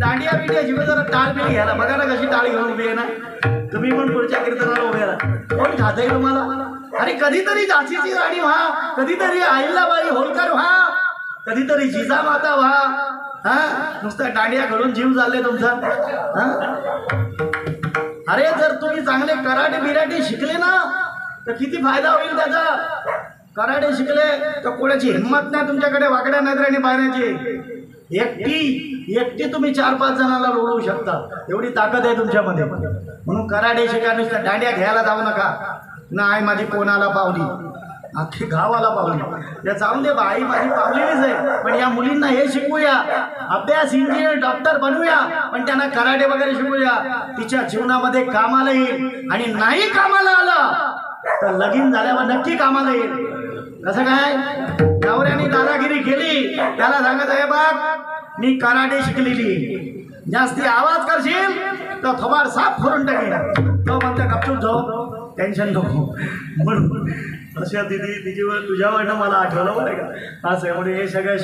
दांडिया बिंडिया शिवाय जरा टाळ बिळ घ्यायला बघा ना कशी टाळ घेऊन उभी आहे ना. तुम्ही पण पुढच्या कीर्तनाला उभे राहा. कोण खातंय तुम्हाला? अरे कधीतरी झाशीची राणी व्हा, कधीतरी अहिल्याबाई होळकर व्हा, कधीतरी जिजामाता व्हा. हा नुसता दांडिया घडून जीव झाले तुमचा. अरे जर तुम्ही चांगले कराटे बिराटे शिकले ना तर किती फायदा होईल त्याचा. कराटे शिकले तर कोणाची हिंमत नाही तुमच्याकडे वाकड्या नजरेने पाहण्याची. एकटी तुम्ही 4-5 जणांना लोळवू शकता, एवढी ताकद आहे तुमच्यामध्ये. म्हणून कराटे शिका, नुसतं दांड्या घ्यायला जाऊ नका. नाही माझी कोणाला पावली, अख्खी गावाला पावली. या जाऊन दे बाई माझी पावलेलीच आहे, पण या मुलींना हे शिकवूया, अभ्यास इंजिनियर डॉक्टर बनवूया, पण त्यांना कराटे वगैरे शिकूया. तिच्या जीवनामध्ये कामाला येईल. आणि नाही कामाला आलं तर लगीन झाल्यावर नक्की कामाला येईल. कसं काय? नवऱ्याने दादागिरी केली, त्याला सांगत आहे बघ मी कराटे शिकलेली, जास्ती आवाज करशील तर थोबाड साफ करून टाकेल. तो म्हणता गपचूप जाऊ, टेन्शन नको. म्हणून अशा दिदी तुझ्यावरनं मला आठवलं बरं का असं. म्हणून हे सगळं